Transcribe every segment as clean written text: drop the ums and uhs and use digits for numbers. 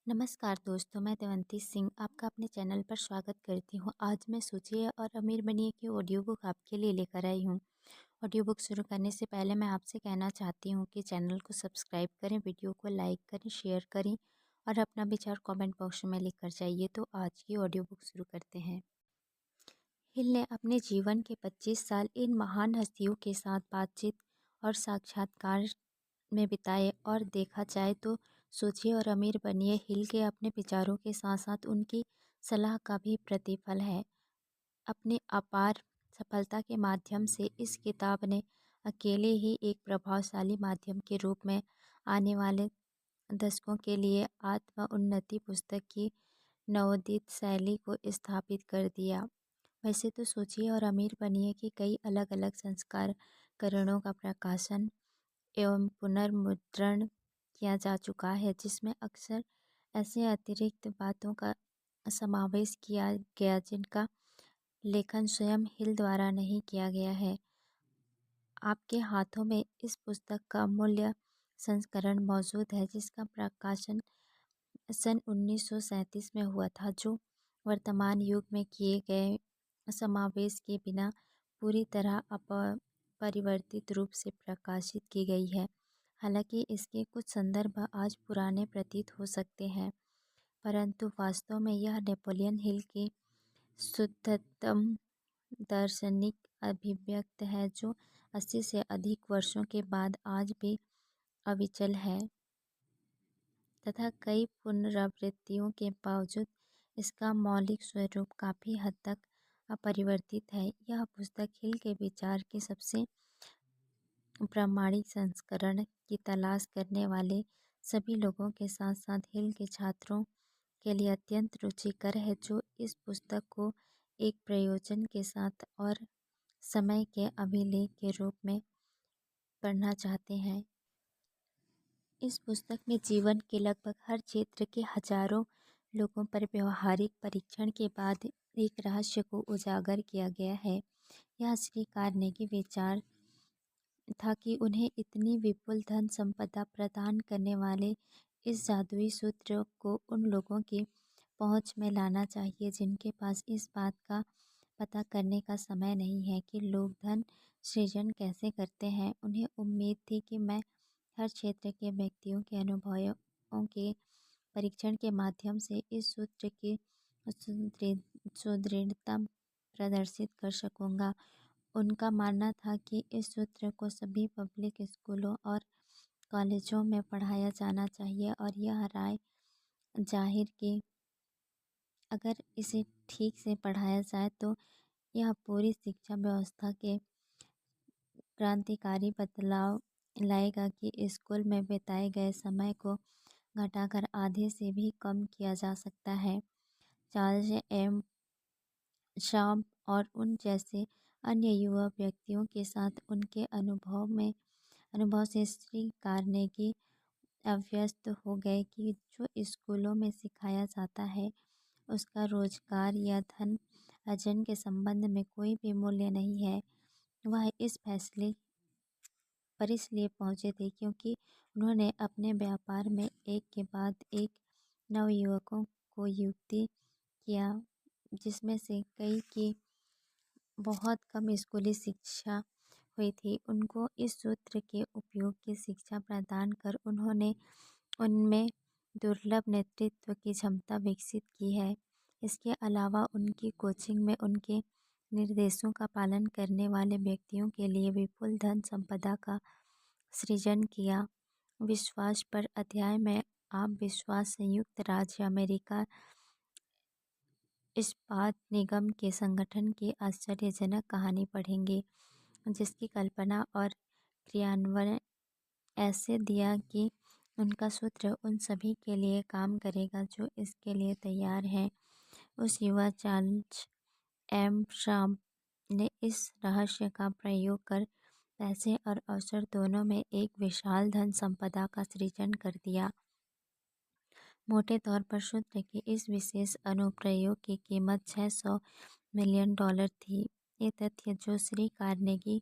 नमस्कार दोस्तों, मैं देवंती सिंह आपका अपने चैनल पर स्वागत करती हूँ। आज मैं सोचिए और अमीर बनिए की ऑडियो बुक आपके लिए लेकर आई हूँ। ऑडियो बुक शुरू करने से पहले मैं आपसे कहना चाहती हूँ कि चैनल को सब्सक्राइब करें, वीडियो को लाइक करें, शेयर करें और अपना विचार कमेंट बॉक्स में लिख कर जाइए। तो आज की ऑडियो बुक शुरू करते हैं। हिल ने अपने जीवन के 25 साल इन महान हस्तियों के साथ बातचीत और साक्षात्कार में बिताए और देखा जाए तो सोचिए और अमीर बनिए हिल के अपने विचारों के साथ साथ उनकी सलाह का भी प्रतिफल है। अपनी अपार सफलता के माध्यम से इस किताब ने अकेले ही एक प्रभावशाली माध्यम के रूप में आने वाले दशकों के लिए आत्म उन्नति पुस्तक की नवोदित शैली को स्थापित कर दिया। वैसे तो सोचिए और अमीर बनिए कि कई अलग अलग संस्करणों का प्रकाशन एवं पुनर्मुद्रण किया जा चुका है, जिसमें अक्सर ऐसे अतिरिक्त बातों का समावेश किया गया जिनका लेखन स्वयं हिल द्वारा नहीं किया गया है। आपके हाथों में इस पुस्तक का मूल्य संस्करण मौजूद है, जिसका प्रकाशन सन 1937 में हुआ था, जो वर्तमान युग में किए गए समावेश के बिना पूरी तरह परिवर्तित रूप से प्रकाशित की गई है। हालांकि इसके कुछ संदर्भ आज पुराने प्रतीत हो सकते हैं, परंतु वास्तव में यह नेपोलियन हिल की शुद्धतम दार्शनिक अभिव्यक्त है, जो 80 से अधिक वर्षों के बाद आज भी अविचल है तथा कई पुनरावृत्तियों के बावजूद इसका मौलिक स्वरूप काफ़ी हद तक अपरिवर्तित है। यह पुस्तक हिल के विचार के सबसे प्रामाणिक संस्करण की तलाश करने वाले सभी लोगों के साथ साथ हिल के छात्रों के लिए अत्यंत रुचिकर है, जो इस पुस्तक को एक प्रयोजन के साथ और समय के अभिलेख के रूप में पढ़ना चाहते हैं। इस पुस्तक में जीवन के लगभग हर क्षेत्र के हजारों लोगों पर व्यवहारिक परीक्षण के बाद एक रहस्य को उजागर किया गया है। यह श्री कार्नेगी विचार था कि उन्हें इतनी विपुल धन संपदा प्रदान करने वाले इस जादुई सूत्र को उन लोगों की पहुंच में लाना चाहिए जिनके पास इस बात का पता करने का समय नहीं है कि लोग धन सृजन कैसे करते हैं। उन्हें उम्मीद थी कि मैं हर क्षेत्र के व्यक्तियों के अनुभवों के परीक्षण के माध्यम से इस सूत्र की सुदृढ़ता प्रदर्शित कर सकूंगा। उनका मानना था कि इस सूत्र को सभी पब्लिक स्कूलों और कॉलेजों में पढ़ाया जाना चाहिए और यह राय जाहिर कि अगर इसे ठीक से पढ़ाया जाए तो यह पूरी शिक्षा व्यवस्था के क्रांतिकारी बदलाव लाएगा कि स्कूल में बिताए गए समय को घटाकर आधे से भी कम किया जा सकता है। चार्ल्स एम शाम और उन जैसे अन्य युवा व्यक्तियों के साथ उनके अनुभव से श्री कार्नेगी अभ्यस्त हो गए कि जो स्कूलों में सिखाया जाता है उसका रोजगार या धन अर्जन के संबंध में कोई भी मूल्य नहीं है। वह इस फैसले पर इसलिए पहुंचे थे क्योंकि उन्होंने अपने व्यापार में एक के बाद एक नवयुवकों को युक्ति किया, जिसमें से कई की बहुत कम स्कूली शिक्षा हुई थी। उनको इस सूत्र के उपयोग की शिक्षा प्रदान कर उन्होंने उनमें दुर्लभ नेतृत्व की क्षमता विकसित की है। इसके अलावा उनकी कोचिंग में उनके निर्देशों का पालन करने वाले व्यक्तियों के लिए विपुल धन संपदा का सृजन किया। विश्वास पर अध्याय में आप विश्वास संयुक्त राज्य अमेरिका इस्पात निगम के संगठन की आश्चर्यजनक कहानी पढ़ेंगे, जिसकी कल्पना और क्रियान्वयन ऐसे दिया कि उनका सूत्र उन सभी के लिए काम करेगा जो इसके लिए तैयार हैं। उस युवा चार्ल्स एम शाम ने इस रहस्य का प्रयोग कर पैसे और अवसर दोनों में एक विशाल धन संपदा का सृजन कर दिया। मोटे तौर पर सूत्र के इस विशेष अनुप्रयोग की कीमत $600 मिलियन थी। ये तथ्य जो श्री कार्नेगी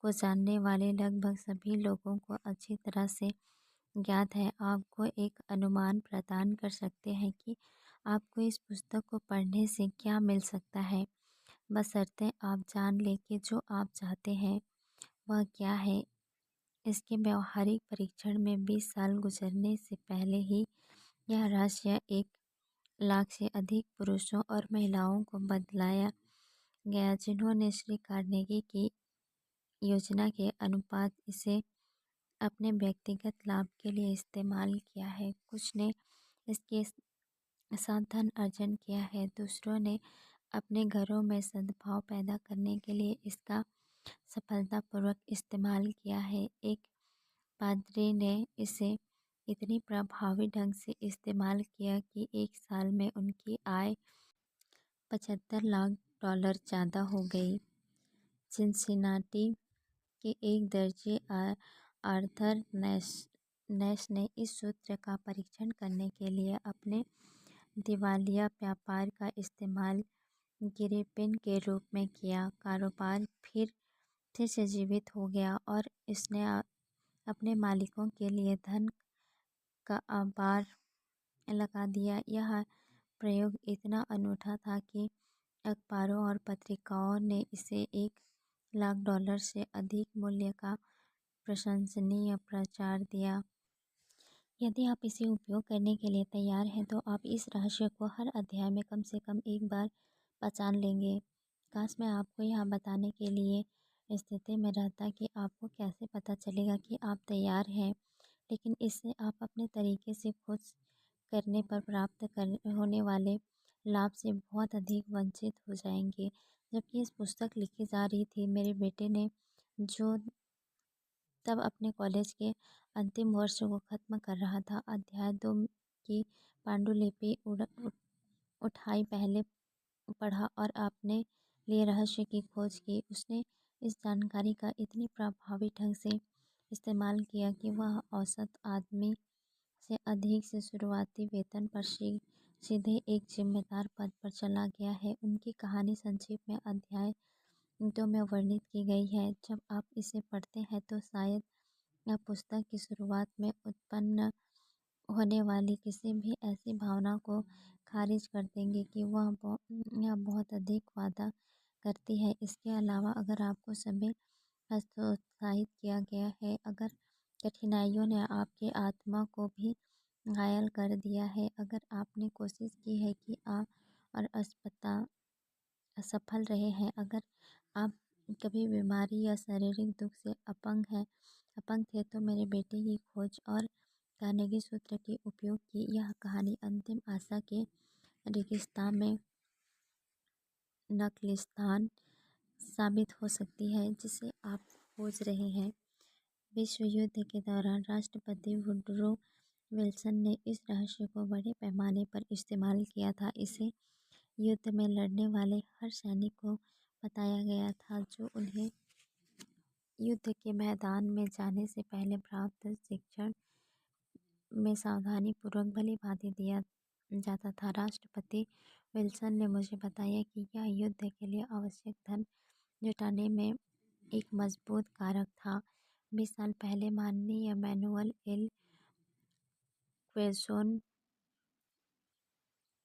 को जानने वाले लगभग सभी लोगों को अच्छी तरह से ज्ञात है, आपको एक अनुमान प्रदान कर सकते हैं कि आपको इस पुस्तक को पढ़ने से क्या मिल सकता है, बशर्ते आप जान लें कि जो आप चाहते हैं वह क्या है। इसके व्यावहारिक परीक्षण में 20 साल गुजरने से पहले ही यह रहस्य 1 लाख से अधिक पुरुषों और महिलाओं को बतलाया गया, जिन्होंने श्री कार्नेगी की योजना के अनुपात इसे अपने व्यक्तिगत लाभ के लिए इस्तेमाल किया है। कुछ ने इसके साथ धन अर्जन किया है, दूसरों ने अपने घरों में सद्भाव पैदा करने के लिए इसका सफलतापूर्वक इस्तेमाल किया है। एक पादरी ने इसे इतनी प्रभावी ढंग से इस्तेमाल किया कि 1 साल में उनकी आय $75 लाख ज़्यादा हो गई। सिंसिनाटी के एक दर्जी आर्थर नैश ने इस सूत्र का परीक्षण करने के लिए अपने दिवालिया व्यापार का इस्तेमाल गिरेपिन के रूप में किया। कारोबार फिर से जीवित हो गया और इसने अपने मालिकों के लिए धन का आभार लगा दिया। यह प्रयोग इतना अनूठा था कि अखबारों और पत्रिकाओं ने इसे $1 लाख से अधिक मूल्य का प्रशंसनीय प्रचार दिया। यदि आप इसे उपयोग करने के लिए तैयार हैं तो आप इस रहस्य को हर अध्याय में कम से कम एक बार पहचान लेंगे। काश मैं आपको यह बताने के लिए स्थिति में रहता कि आपको कैसे पता चलेगा कि आप तैयार हैं, लेकिन इससे आप अपने तरीके से खोज करने पर प्राप्त होने वाले लाभ से बहुत अधिक वंचित हो जाएंगे। जबकि इस पुस्तक लिखी जा रही थी, मेरे बेटे ने, जो तब अपने कॉलेज के अंतिम वर्ष को ख़त्म कर रहा था, अध्याय 2 की पांडुलिपि उठाई, पहले पढ़ा और अपने लिए रहस्य की खोज की। उसने इस जानकारी का इतनी प्रभावी ढंग से इस्तेमाल किया कि वह औसत आदमी से अधिक से शुरुआती वेतन पर सीधे एक जिम्मेदार पद पर चला गया है। उनकी कहानी संक्षेप में अध्याय 2 में वर्णित की गई है। जब आप इसे पढ़ते हैं तो शायद यह पुस्तक की शुरुआत में उत्पन्न होने वाली किसी भी ऐसी भावना को खारिज कर देंगे कि यह बहुत अधिक वादा करती है। इसके अलावा अगर आपको समय हतोत्साहित किया गया है, अगर कठिनाइयों ने आपके आत्मा को भी घायल कर दिया है, अगर आपने कोशिश की है कि आप और असफल रहे हैं, अगर आप कभी बीमारी या शारीरिक दुख से अपंग थे, तो मेरे बेटे की खोज और कार्नेगी सूत्र के उपयोग की यह कहानी अंतिम आशा के रेगिस्तान में नखलिस्तान साबित हो सकती है जिसे आप खोज रहे हैं। विश्व युद्ध के दौरान राष्ट्रपति वुडरो विल्सन ने इस रहस्य को बड़े पैमाने पर इस्तेमाल किया था। इसे युद्ध में लड़ने वाले हर सैनिक को बताया गया था, जो उन्हें युद्ध के मैदान में जाने से पहले प्राप्त शिक्षण में सावधानीपूर्वक भली-भांति दिया जाता था। राष्ट्रपति विल्सन ने मुझे बताया कि यह युद्ध के लिए आवश्यक धन जुटाने में एक मजबूत कारक था। 20 साल पहले माननीय मैनुअल एल क्वेजोन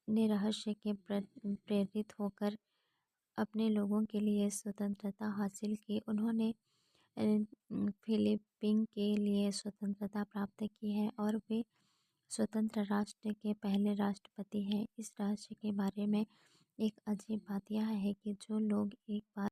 ने रहस्य के प्रेरित होकर अपने लोगों के लिए स्वतंत्रता हासिल की। उन्होंने फिलीपीन के लिए स्वतंत्रता प्राप्त की है और वे स्वतंत्र राष्ट्र के पहले राष्ट्रपति हैं। इस रहस्य के बारे में एक अजीब बात यह है कि जो लोग एक बार